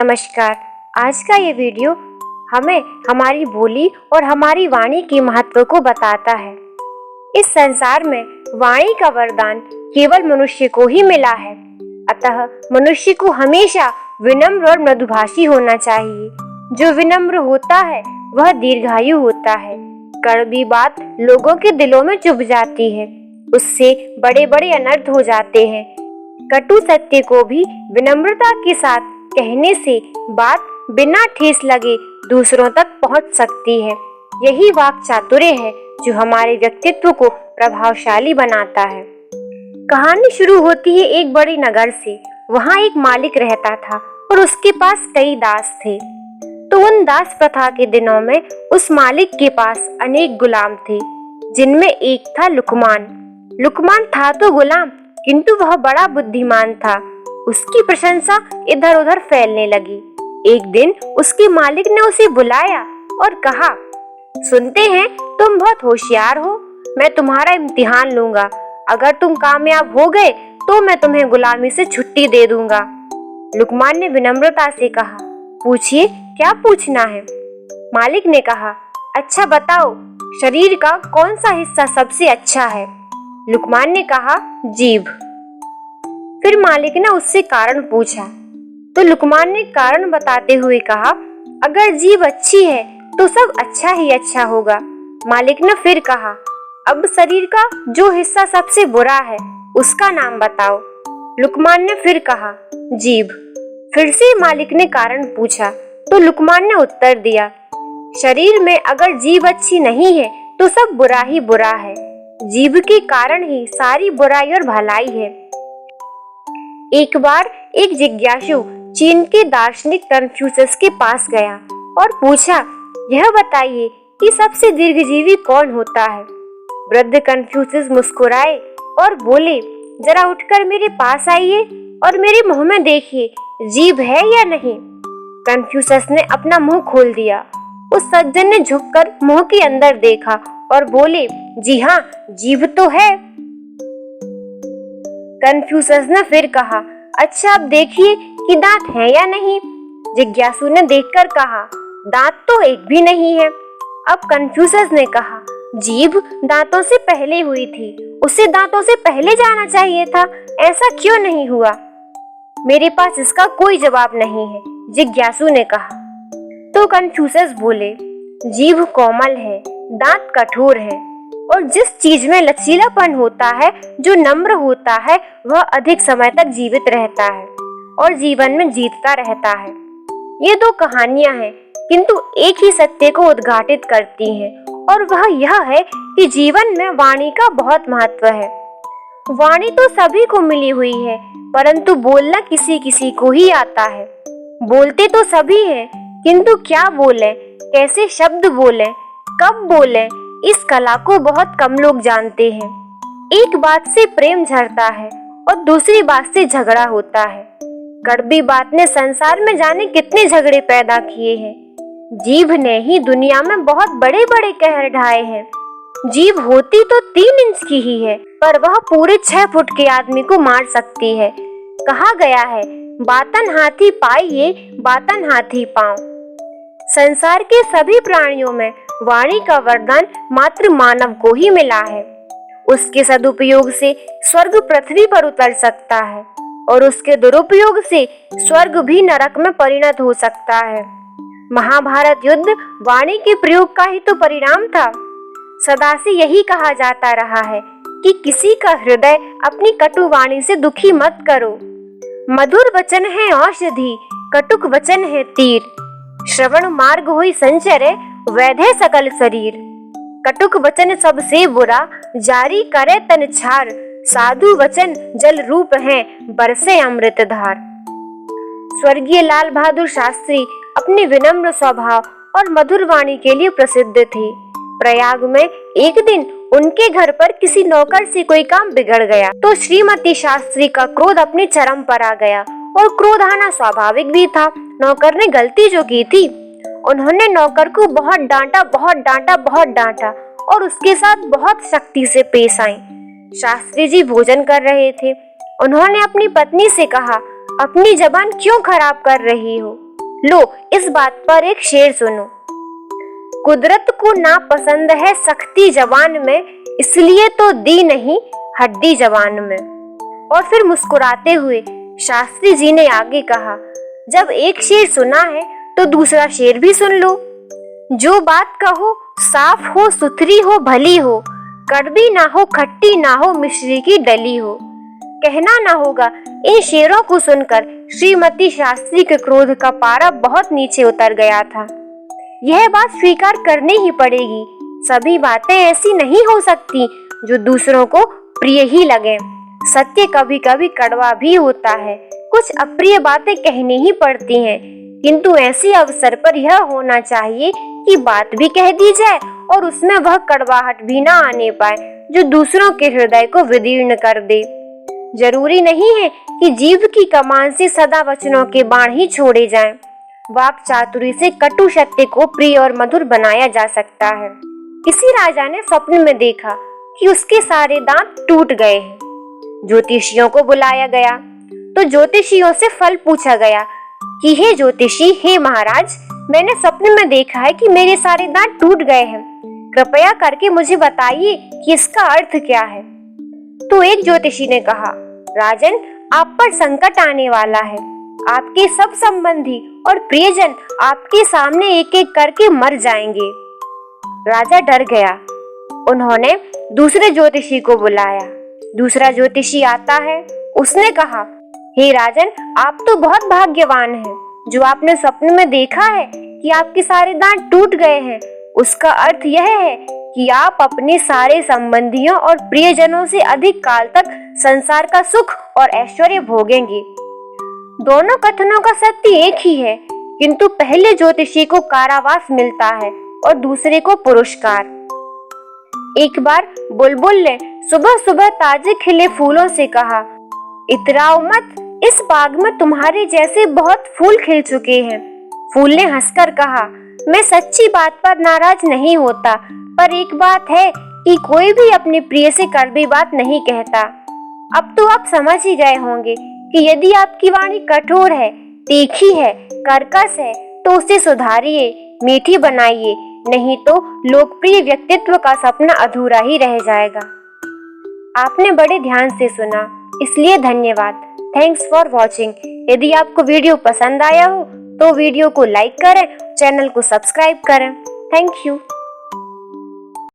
नमस्कार। आज का ये वीडियो हमें हमारी बोली और हमारी वाणी के महत्व को बताता है। इस संसार में वाणी का वरदान केवल मनुष्य को ही मिला है, अतः मनुष्य को हमेशा विनम्र और मृदुभाषी होना चाहिए। जो विनम्र होता है वह दीर्घायु होता है। कड़वी बात लोगों के दिलों में चुभ जाती है, उससे बड़े बड़े अनर्थ हो जाते हैं। कटु सत्य को भी विनम्रता के साथ कहने से बात बिना ठेस लगे दूसरों तक पहुंच सकती है। यही वाक चातुर्य है जो हमारे व्यक्तित्व को प्रभावशाली बनाता है। कहानी शुरू होती है एक बड़े नगर से। वहाँ एक मालिक रहता था और उसके पास कई दास थे। तो उन दास प्रथा के दिनों में उस मालिक के पास अनेक गुलाम थे, जिनमें एक था लुकमान। लुकमान था तो गुलाम, किंतु वह बड़ा बुद्धिमान था। उसकी प्रशंसा इधर उधर फैलने लगी। एक दिन उसके मालिक ने उसे बुलाया और कहा, सुनते हैं तुम बहुत होशियार हो, मैं तुम्हारा इम्तिहान लूंगा। अगर तुम कामयाब हो गए तो मैं तुम्हें गुलामी से छुट्टी दे दूंगा। लुकमान ने विनम्रता से कहा, पूछिए क्या पूछना है। मालिक ने कहा, अच्छा बताओ, शरीर का कौन सा हिस्सा सबसे अच्छा है। लुकमान ने कहा, जीभ। फिर मालिक ने उससे कारण पूछा तो लुकमान ने कारण बताते हुए कहा, अगर जीभ अच्छी है तो सब अच्छा ही अच्छा होगा। मालिक ने फिर कहा, अब शरीर का जो हिस्सा सबसे बुरा है उसका नाम बताओ। लुकमान ने फिर कहा, जीभ। फिर से मालिक ने कारण पूछा तो लुकमान ने उत्तर दिया, शरीर में अगर जीभ अच्छी नहीं है तो सब बुरा ही बुरा है। जीभ के कारण ही सारी बुराई और भलाई है। एक बार एक जिज्ञासु चीन के दार्शनिक कन्फ्यूशस के पास गया और पूछा, यह बताइए कि सबसे दीर्घजीवी कौन होता है। वृद्ध कन्फ्यूशस मुस्कुराए और बोले, जरा उठकर मेरे पास आइए और मेरे मुंह में देखिए, जीभ है या नहीं। कन्फ्यूशस ने अपना मुंह खोल दिया। उस सज्जन ने झुककर मुंह के अंदर देखा और बोले, जी हाँ, जीभ तो है। कन्फ्यूशस ने फिर कहा, अच्छा अब देखिए कि दांत है या नहीं। जिज्ञासु ने देखकर कहा, दांत तो एक भी नहीं है। अब कन्फ्यूशस ने कहा, जीभ दांतों से पहले हुई थी, उसे दांतों से पहले जाना चाहिए था, ऐसा क्यों नहीं हुआ। मेरे पास इसका कोई जवाब नहीं है, जिज्ञासु ने कहा। तो कन्फ्यूशस बोले, जीभ कोमल है, दांत कठोर है, और जिस चीज में लचीलापन होता है, जो नम्र होता है, वह अधिक समय तक जीवित रहता है और जीवन में जीतता रहता है। ये दो कहानियां हैं, किंतु एक ही सत्य को उद्घाटित करती हैं, और वह यह है कि जीवन में वाणी का बहुत महत्व है। वाणी तो सभी को मिली हुई है, परंतु बोलना किसी किसी को ही आता है। बोलते तो सभी हैं, किंतु क्या बोलें, कैसे शब्द बोलें, कब बोलें, इस कला को बहुत कम लोग जानते हैं। एक बात से प्रेम झरता है और दूसरी बात से झगड़ा होता है। कड़वी बात ने संसार में जाने कितने झगड़े पैदा किए हैं। जीभ ने ही दुनिया में बहुत बड़े बड़े कहर ढाए हैं। जीभ होती तो 3 इंच की ही है, पर वह पूरे 6 फुट के आदमी को मार सकती है। कहा गया है, बातन हाथी पाइए, बातन हाथी पांव। संसार के सभी प्राणियों में वाणी का वरदान मात्र मानव को ही मिला है। उसके सदुपयोग से स्वर्ग पृथ्वी पर उतर सकता है और उसके दुरुपयोग से स्वर्ग भी नरक में परिणत हो सकता है। महाभारत युद्ध वाणी के प्रयोग का ही तो परिणाम था। सदा से यही कहा जाता रहा है कि किसी का हृदय अपनी कटु वाणी से दुखी मत करो। मधुर वचन है औषधि, कटुक वचन है तीर। श्रवण मार्ग हुई संचरे, वैधे सकल शरीर। कटुक वचन सबसे बुरा, जारी करे तन छार। साधु वचन जल रूप है, बरसे अमृत धार। स्वर्गीय लाल बहादुर शास्त्री अपने विनम्र स्वभाव और मधुर वाणी के लिए प्रसिद्ध थे। प्रयाग में एक दिन उनके घर पर किसी नौकर से कोई काम बिगड़ गया तो श्रीमती शास्त्री का क्रोध अपने चरम पर आ गया, और क्रोध आना स्वाभाविक भी था। नौकर ने गलती जो की थी, उन्होंने नौकर को बहुत डांटा और उसके साथ बहुत सख्ती से पेश आई। शास्त्री जी भोजन कर रहे थे। उन्होंने अपनी पत्नी से कहा, अपनी जबान क्यों खराब कर रही हो। लो इस बात पर एक शेर सुनो। कुदरत को ना पसंद है सख्ती जवान में, इसलिए तो दी नहीं हड्डी जवान में। और फिर मुस्कुराते हुए शास्त्री जी ने आगे कहा, जब एक शेर सुना है तो दूसरा शेर भी सुन लो। जो बात कहो साफ हो सुथरी हो भली हो, कड़वी ना हो खट्टी ना हो मिश्री की डली हो। कहना ना होगा इन शेरों को सुनकर श्रीमती शास्त्री के क्रोध का पारा बहुत नीचे उतर गया था। यह बात स्वीकार करनी ही पड़ेगी, सभी बातें ऐसी नहीं हो सकती जो दूसरों को प्रिय ही लगे। सत्य कभी कभी कड़वा भी होता है, कुछ अप्रिय बातें कहनी ही पड़ती हैं, किंतु ऐसे अवसर पर यह होना चाहिए कि बात भी कह दी जाए और उसमें वह कड़वाहट भी ना आने पाए जो दूसरों के हृदय को विदीर्ण कर दे। जरूरी नहीं है कि जीभ की कमान से सदा वचनों के बाण ही छोड़े जाएं। वाक चातुरी से कटु सत्य को प्रिय और मधुर बनाया जा सकता है। किसी राजा ने स्वप्न में देखा कि उसके सारे दांत टूट गए हैं। ज्योतिषियों को बुलाया गया तो ज्योतिषियों से फल पूछा गया कि हे ज्योतिषी, हे महाराज, मैंने स्वप्न में देखा है कि मेरे सारे दांत टूट गए हैं, कृपया करके मुझे बताइए कि इसका अर्थ क्या है। तो एक ज्योतिषी ने कहा, राजन, आप पर संकट आने वाला है, आपके सब संबंधी और प्रियजन आपके सामने एक एक करके मर जाएंगे। राजा डर गया। उन्होंने दूसरे ज्योतिषी को बुलाया। दूसरा ज्योतिषी आता है। उसने कहा, हे राजन, आप तो बहुत भाग्यवान हैं। जो आपने स्वप्न में देखा है कि आपके सारे दांत टूट गए हैं, उसका अर्थ यह है कि आप अपने सारे संबंधियों और प्रियजनों से अधिक काल तक संसार का सुख और ऐश्वर्य भोगेंगे। दोनों कथनों का सत्य एक ही है, किंतु पहले ज्योतिषी को कारावास मिलता है और दूसरे को पुरस्कार। एक बार बुलबुल ने सुबह सुबह ताजे खिले फूलों से कहा, इतराओ मत, इस बाग में तुम्हारे जैसे बहुत फूल खिल चुके हैं। फूल ने हंसकर कहा, मैं सच्ची बात पर नाराज नहीं होता, पर एक बात है कि कोई भी अपने प्रिय से कड़वी बात नहीं कहता। अब तो आप समझ ही गए होंगे कि यदि आपकी वाणी कठोर है, तीखी है, कर्कश है, तो उसे सुधारिए, मीठी बनाइए, नहीं तो लोकप्रिय व्यक्तित्व का सपना अधूरा ही रह जाएगा। आपने बड़े ध्यान से सुना, इसलिए धन्यवाद। Thanks for watching. यदि आपको वीडियो पसंद आया हो तो वीडियो को लाइक करें, चैनल को सब्सक्राइब करें। Thank you.